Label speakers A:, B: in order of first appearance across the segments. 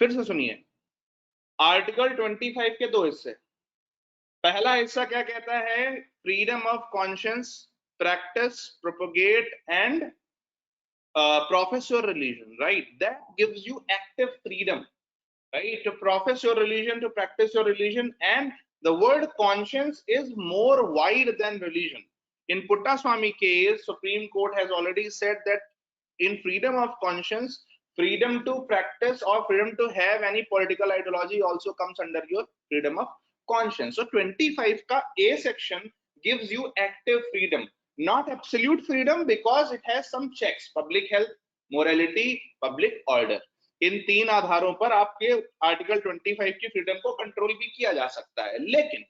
A: फिर से सुनिए, आर्टिकल 25 के दो हिस्से। पहला हिस्सा क्या कहता है? Freedom of conscience, practice, propagate and profess your religion, right? That gives you active freedom, right? To profess your religion, to practice your religion. And the word conscience is more wide than religion. In Puttaswamy case, Supreme Court has already said that in freedom of conscience, freedom to practice or freedom to have any political ideology also comes under your freedom of conscience. So 25 ka A section gives you active freedom, not absolute freedom, because it has some checks: public health, morality, public order. इन तीन आधारों पर आपके article 25 की freedom को control भी किया जा सकता है। लेकिन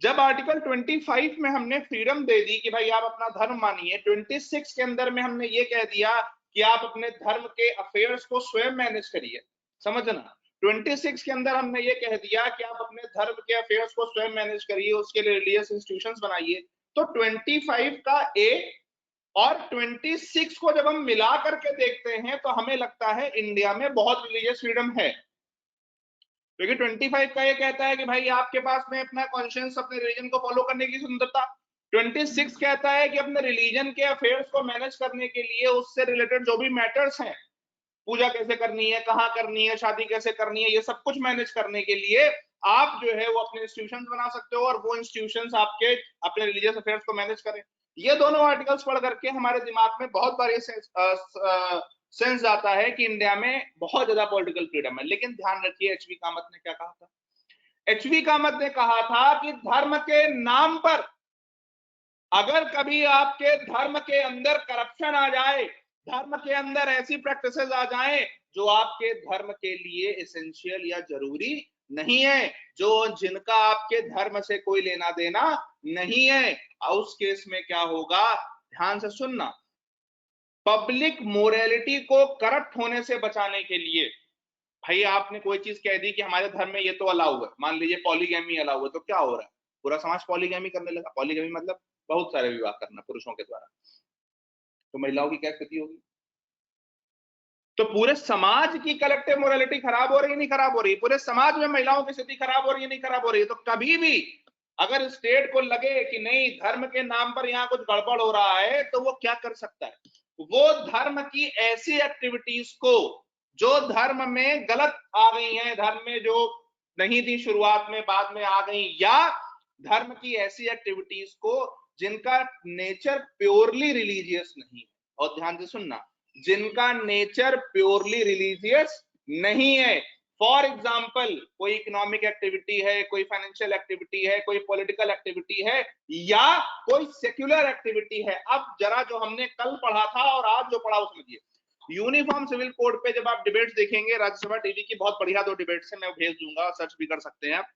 A: जब आर्टिकल 25 में हमने फ्रीडम दे दी कि भाई आप अपना धर्म मानिए, 26 के अंदर में हमने ये कह दिया कि आप अपने धर्म के अफेयर्स को स्वयं मैनेज करिए। समझना, 26 के अंदर हमने ये कह दिया कि आप अपने धर्म के अफेयर्स को स्वयं मैनेज करिए, उसके लिए रिलीजियस इंस्टीट्यूशंस बनाइए। तो 25 का ए और 26 को जब हम मिला करके देखते हैं तो हमें लगता है इंडिया में बहुत रिलीजियस फ्रीडम है, क्योंकि 25 का ये कहता है कि भाई आपके पास में अपना कॉन्शियंस, अपने रिलीजन को फॉलो करने की स्वतंत्रता। 26 कहता है कि अपने रिलीजन के अफेयर्स को मैनेज करने के लिए उससे रिलेटेड जो भी मैटर्स हैं, पूजा कैसे करनी है, कहाँ करनी है, शादी कैसे करनी है, ये सब कुछ मैनेज करने के लिए आप जो है वो अपने इंस्टीट्यूशंस बना सकते हो और वो इंस्टीट्यूशंस आपके अपने रिलीजियस अफेयर्स को मैनेज करें। ये दोनों आर्टिकल्स पढ़ करके हमारे दिमाग में बहुत बार सेंस आता है कि इंडिया में बहुत ज्यादा पॉलिटिकल फ्रीडम है। लेकिन ध्यान रखिए, एचवी कामत ने क्या कहा था? एचवी कामत ने कहा था कि धर्म के नाम पर अगर कभी आपके धर्म के अंदर करप्शन आ जाए, धर्म के अंदर ऐसी प्रैक्टिसेस आ जाएं जो आपके धर्म के लिए एसेंशियल या जरूरी नहीं है, जो जिनका आपके धर्म से कोई लेना देना नहीं है, उस केस में क्या होगा? ध्यान से सुनना, पब्लिक मोरालिटी को करप्ट होने से बचाने के लिए, भाई आपने कोई चीज कह दी कि हमारे धर्म में ये तो अलाउ है, मान लीजिए पॉलीगैमी अलाउ है, तो क्या हो रहा है? पूरा समाज पॉलीगैमी करने लगा। पॉलीगैमी मतलब बहुत सारे विवाह करना पुरुषों के द्वारा, तो महिलाओं की क्या स्थिति होगी? तो पूरे समाज की कलेक्टिव मोरालिटी खराब हो रही है, नहीं खराब हो रही? पूरे समाज में महिलाओं की स्थिति खराब हो रही है, नहीं खराब हो रही है? तो कभी भी अगर स्टेट को लगे कि नहीं, धर्म के नाम पर यहाँ कुछ गड़बड़ हो रहा है, तो वो क्या कर सकता है? वो धर्म की ऐसी एक्टिविटीज को जो धर्म में गलत आ गई हैं, धर्म में जो नहीं थी शुरुआत में, बाद में आ गई, या धर्म की ऐसी एक्टिविटीज को जिनका नेचर प्योरली रिलीजियस नहीं है, और ध्यान से सुनना, जिनका नेचर प्योरली रिलीजियस नहीं है। फॉर एग्जाम्पल, कोई इकोनॉमिक एक्टिविटी है, कोई फाइनेंशियल एक्टिविटी है, कोई पॉलिटिकल एक्टिविटी है, या कोई सेक्युलर एक्टिविटी है। अब जरा जो हमने कल पढ़ा था और आज जो पढ़ा उसमें दिए, यूनिफॉर्म सिविल कोड पे जब आप डिबेट्स देखेंगे, राज्यसभा टीवी की बहुत बढ़िया 2 डिबेट्स है, मैं भेज दूंगा, सर्च भी कर सकते हैं आप।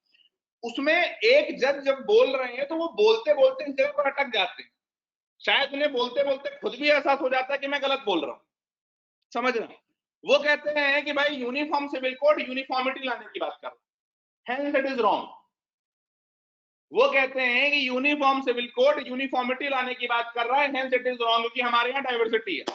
A: उसमें एक जज जब बोल रहे हैं तो वो बोलते बोलते इस जगह पर अटक जाते हैं, शायद उन्हें बोलते बोलते खुद भी एहसास हो जाता है कि मैं गलत बोल रहा हूं। समझ रहे हैं? वो कहते हैं कि भाई यूनिफॉर्म सिविल कोड यूनिफॉर्मिटी लाने की बात कर रहा है, हेंस इट इज रॉन्ग। वो कहते हैं कि यूनिफॉर्म सिविल कोड यूनिफॉर्मिटी लाने की बात कर रहा है, हेंस इट इज रॉन्ग, क्योंकि हमारे यहाँ डाइवर्सिटी है।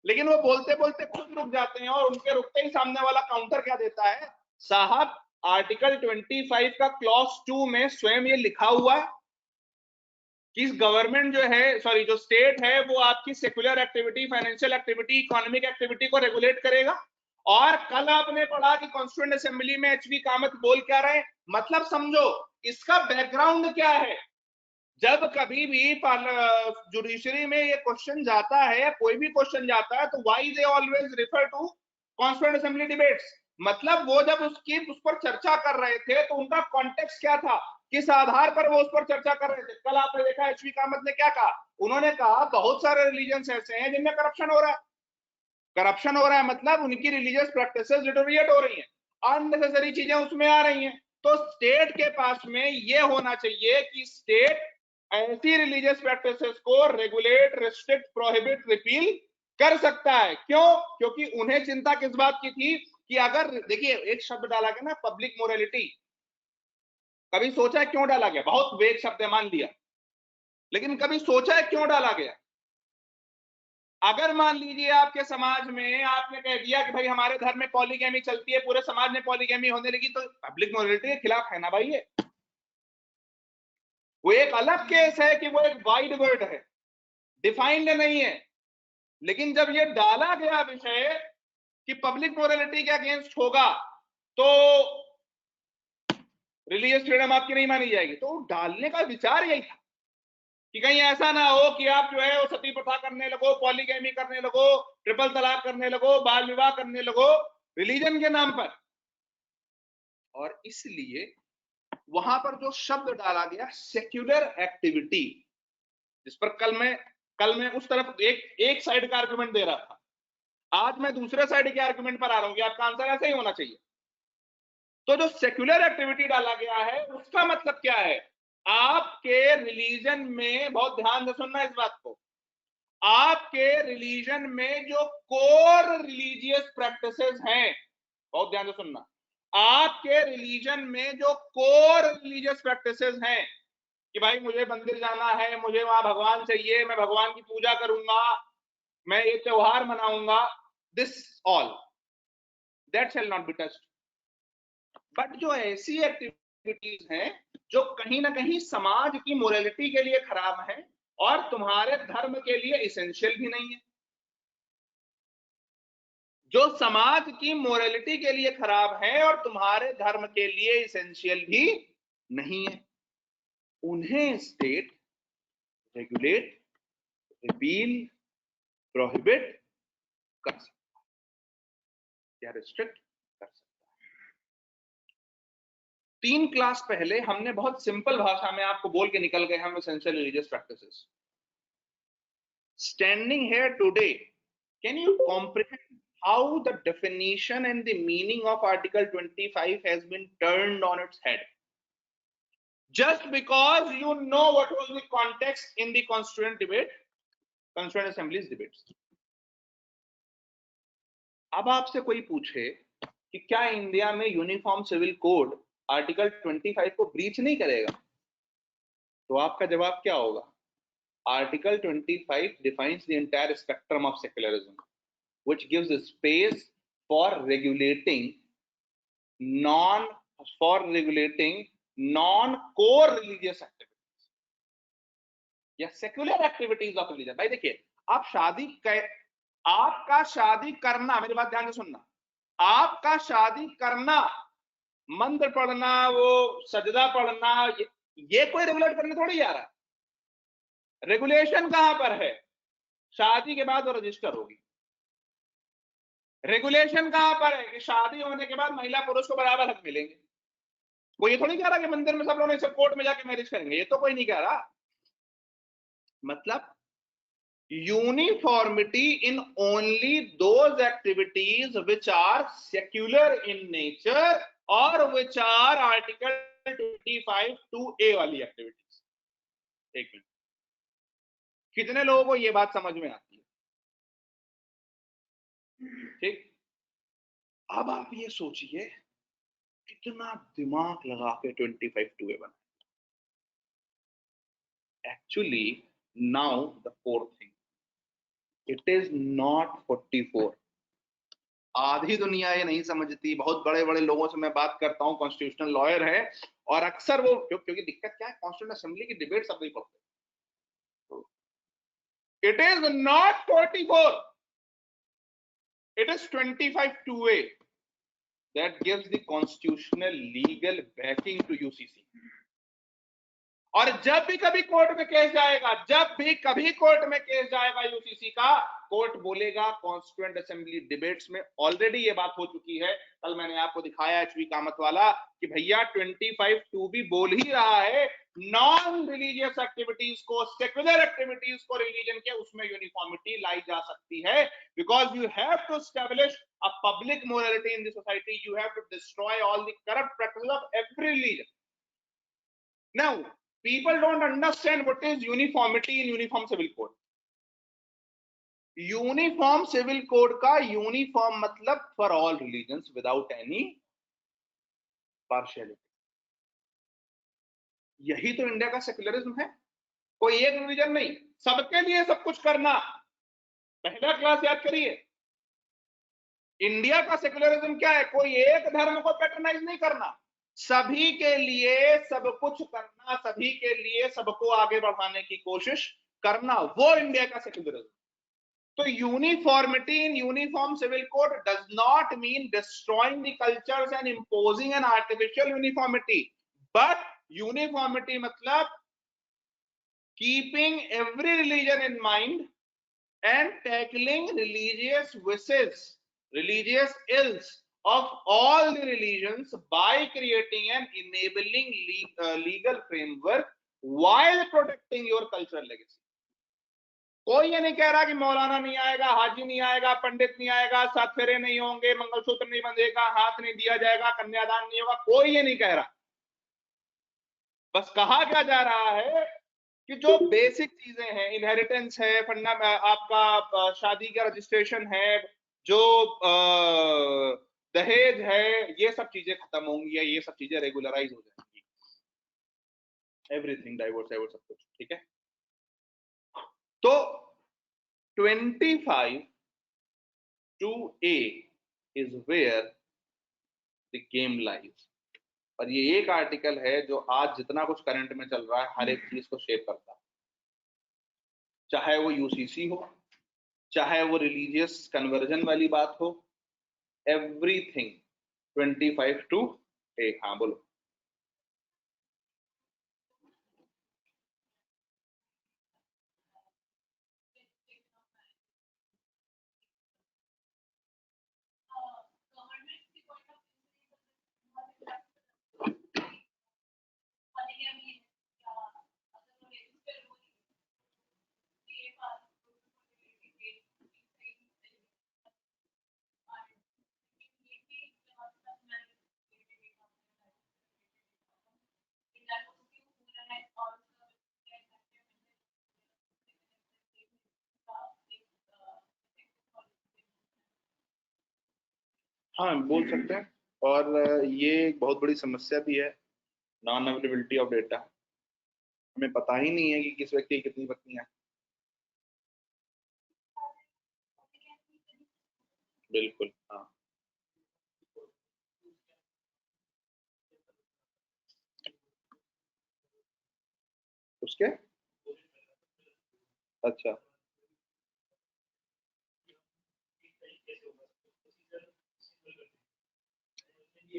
A: लेकिन वो बोलते बोलते खुद रुक जाते हैं, और उनके रुकते ही सामने वाला काउंटर क्या देता है? साहब, आर्टिकल 25 का क्लॉज 2 में स्वयं ये लिखा हुआ कि गवर्नमेंट जो है, सॉरी जो स्टेट है, वो आपकी secular activity, financial activity, economic activity को रेगुलेट करेगा। और कल आपने पढ़ा कि कॉन्स्टिट्यूएंट असेंबली में एचवी कामत बोल क्या रहे? मतलब समझो इसका बैकग्राउंड क्या है। जब कभी भी जुडिशरी में ये क्वेश्चन जाता है या कोई भी क्वेश्चन जाता है, तो why they always refer to constituent assembly debates? मतलब वो जब उस पर चर्चा कर रहे थे तो उनका कॉन्टेक्स्ट क्या था, किस आधार पर वो उस पर चर्चा कर रहे थे? कल आपने देखा एचवी कामत ने क्या कहा? उन्होंने कहा बहुत सारे रिलीजन ऐसे हैं जिनमें करप्शन हो रहा है। करप्शन हो रहा है मतलब उनकी रिलीजियस प्रैक्टिसेस डिटोरिएट हो रही हैं, अननेसेसरी चीजें उसमें आ रही हैं। तो स्टेट के पास में ये होना चाहिए कि स्टेट ऐसी रिलीजियस प्रैक्टिसेस को रेगुलेट, रिस्ट्रिक्ट, प्रोहिबिट, रिपील कर सकता है। क्यों? क्योंकि उन्हें चिंता किस बात की थी कि अगर, देखिए एक शब्द डाला गया ना, पब्लिक मोरालिटी, कभी सोचा है क्यों डाला गया? बहुत वेग शब्द है, मान लिया, लेकिन कभी सोचा है क्यों डाला गया? अगर मान लीजिए आपके समाज में आपने कह दिया कि भाई हमारे धर्म में पॉलीगैमी चलती है, पूरे समाज में पॉलीगैमी होने लगी, तो पब्लिक मोरालिटी के खिलाफ है ना भाई ये। वो एक अलग केस है कि वो एक वाइड वर्ड है, डिफाइंड नहीं है। लेकिन जब ये डाला गया विषय कि पब्लिक मोरालिटी के अगेंस्ट होगा तो रिलीजियस फ्रीडम आपकी नहीं मानी जाएगी, तो डालने का विचार यही था कि कहीं ऐसा ना हो कि आप जो है वो सती प्रथा करने लगो, पॉलीगैमी करने लगो, ट्रिपल तलाक करने लगो, बाल विवाह करने लगो रिलीजन के नाम पर। और इसलिए वहां पर जो शब्द डाला गया सेक्युलर एक्टिविटी, जिस पर कल मैं उस तरफ एक साइड का आर्गुमेंट दे रहा था, आज मैं दूसरे साइड के आर्गुमेंट पर आ रहा हूं कि आपका आंसर ऐसे ही होना चाहिए। तो जो सेक्युलर एक्टिविटी डाला गया है उसका मतलब क्या है, आपके रिलीजन में, बहुत ध्यान से सुनना इस बात को, आपके रिलीजन में जो कोर रिलीजियस प्रैक्टिसेस हैं, बहुत ध्यान से सुनना, आपके रिलीजन में जो कोर रिलीजियस प्रैक्टिसेस हैं कि भाई मुझे मंदिर जाना है, मुझे वहां भगवान चाहिए, मैं भगवान की पूजा करूंगा, मैं ये त्योहार मनाऊंगा, this all that shall not be touched. But जो ऐसी एक्टिविटीज हैं जो कहीं ना कहीं समाज की मोरालिटी के लिए खराब है और तुम्हारे धर्म के लिए इसेंशियल भी नहीं है, जो समाज की मोरालिटी के लिए खराब है और तुम्हारे धर्म के लिए इसेंशियल भी नहीं है, उन्हें स्टेट रेगुलेट, रिपील, प्रोहिबिट कर सकता है या रिस्ट्रिक्ट कर सकता है। 3 क्लास पहले हमने बहुत सिंपल भाषा में आपको बोल के निकल गए हम essential religious practices. Standing here today, can you comprehend how the definition and the meaning of Article 25 has been turned on its head? Just because you know what was the context in the Constituent debate, Constituent Assembly's debates. अब आपसे कोई पूछे कि क्या India में uniform civil code article 25 को breach नहीं करेगा, तो आपका जवाब क्या होगा? Article 25 defines the entire spectrum of secularism, which gives space for regulating non-core religious activities या secular activities of religion। भाई देखिए, आपका शादी करना, मेरी बात ध्यान से सुनना, आपका शादी करना, मंत्र पढ़ना, वो सजदा पढ़ना, ये कोई रेगुलेट करने थोड़ी जा रहा है। रेगुलेशन कहां पर है? शादी के बाद वो रजिस्टर होगी। रेगुलेशन कहां पर है कि शादी होने के बाद महिला पुरुष को बराबर हक मिलेंगे। कोई ये थोड़ी कह रहा कि मंदिर में सब लोग सब कोर्ट में जाके मैरिज करेंगे, ये तो कोई नहीं कह रहा। मतलब uniformity in only those activities which are secular in nature और विच आर आर्टिकल 25 2A वाली एक्टिविटीज। एक मिनट, कितने लोगों को ये बात समझ में आती है? ठीक, अब आप ये सोचिए कितना दिमाग लगा के 25 2A बना। Actually, now the fourth thing, it is not 44। आधी दुनिया ये नहीं समझती, बहुत बड़े बड़े लोगों से मैं बात करता हूं, कॉन्स्टिट्यूशनल लॉयर है, और अक्सर वो क्योंकि दिक्कत क्या है, कॉन्स्टिट्यूशनल असेंबली की डिबेट सब नहीं पढ़ते। It is not 44, it is 25 2A that gives the constitutional legal backing to UCC। और जब भी कभी कोर्ट में केस जाएगा, जब भी कभी कोर्ट में केस जाएगा यूसीसी का, कोर्ट बोलेगा कॉन्स्टिट्यूएंट असेंबली डिबेट्स में ऑलरेडी ये बात हो चुकी है। कल मैंने आपको दिखाया एचवी कामत वाला कि भैया 25 2B बोल ही रहा है नॉन रिलीजियस एक्टिविटीज को, सेक्युलर एक्टिविटीज को रिलीजन के उसमें यूनिफॉर्मिटी लाई जा सकती है, because you have to establish a public morality in the society, you have to destroy all the corrupt practices of every religion. Now people don't understand what is uniformity in uniform civil code। Uniform civil code का uniform मतलब for all religions without any partiality. यही तो India का secularism है, कोई एक religion नहीं, सबके लिए सब कुछ करना। पहला क्लास याद करिए। इंडिया का सेक्युलरिज्म क्या है? कोई एक धर्म को पैटर्नाइज नहीं करना, सभी के लिए सब कुछ करना, सभी के लिए सबको आगे बढ़ाने की कोशिश करना, वो इंडिया का सेक्युलरिज्म। तो uniformity in uniform civil code does not mean destroying the cultures and imposing an artificial uniformity, but uniformity मतलब keeping every religion in mind and tackling religious vices, religious ills of all the religions by creating an enabling legal framework while protecting your cultural legacy. कोई ये नहीं कह रहा कि मौलाना नहीं आएगा, हाजी नहीं आएगा, पंडित नहीं आएगा, सात फेरे नहीं होंगे, मंगलसूत्र नहीं बंधेगा, हाथ नहीं दिया जाएगा, कन्यादान नहीं होगा, कोई ये नहीं कह रहा। बस कहा क्या जा रहा है कि जो बेसिक चीजें हैं, इनहेरिटेंस है, फंडा आपका शादी का रजिस्ट्रेशन है, जो दहेज है, ये सब चीजें खत्म होंगी या ये सब चीजें रेगुलराइज हो जाएंगी। एवरीथिंग डाइवोर्स सब कुछ ठीक है। तो 25(2)(a is where the game lies. और ये एक आर्टिकल है जो आज जितना कुछ करंट में चल रहा है हर एक चीज को शेप करता है, चाहे वो यूसीसी हो, चाहे वो रिलीजियस कन्वर्जन वाली बात हो, एवरीथिंग 25(2)(a। हाँ बोलो। हाँ बोल सकते हैं। और ये एक बहुत बड़ी समस्या भी है, नॉन अवेलेबिलिटी ऑफ डेटा। हमें पता ही नहीं है कि किस व्यक्ति की कितनी पत्नियां। बिल्कुल हाँ। उसके अच्छा,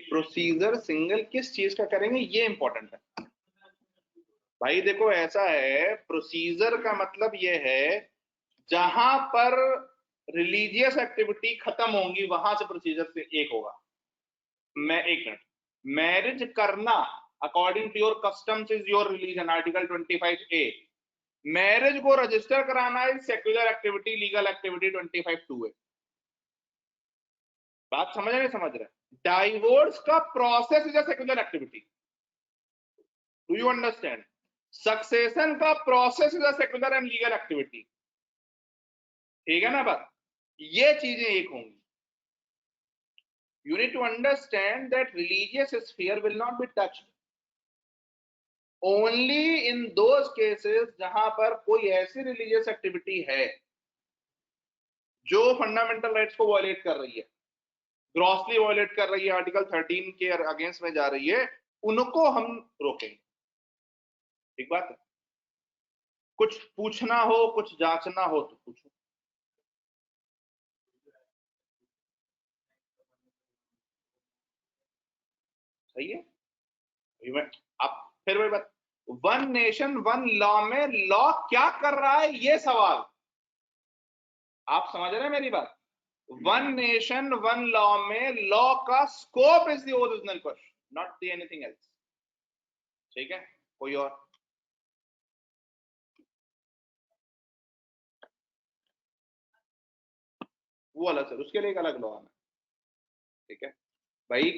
A: प्रोसीजर सिंगल किस चीज का करेंगे ये इंपॉर्टेंट है भाई। देखो ऐसा है, प्रोसीजर का मतलब ये है जहां पर रिलीजियस एक्टिविटी खत्म होंगी वहां से प्रोसीजर से एक होगा। मैं एक मिनट, मैरिज करना according to your customs is your religion, article 25(a। Marriage को रजिस्टर कराना is secular activity, legal activity 25(2)(a। बात समझ रहे नहीं समझ रहे? डाइवोर्स का process is a secular activity, do you understand? Succession का process is a secular and legal activity, ठीक है ना बात? ये चीजें एक होंगी। You need to understand that religious sphere will not be touched only in those cases जहां पर कोई ऐसी रिलीजियस एक्टिविटी है जो फंडामेंटल राइट्स को वायलेट कर रही है, ग्रॉसली वायलेट कर रही है, आर्टिकल 13 के अगेंस्ट में जा रही है, उनको हम रोकेंगे। ठीक बात है? कुछ पूछना हो, कुछ जांचना हो तो पूछो। सही है? अब फिर वही बात, वन नेशन वन लॉ में लॉ क्या कर रहा है ये सवाल, आप समझ रहे हैं मेरी बात? वन नेशन वन लॉ में लॉ का scope is the original question, not the anything else. ठीक है? कोई और? वो अलग सर, उसके लिए एक अलग लॉ है। ठीक है भाई।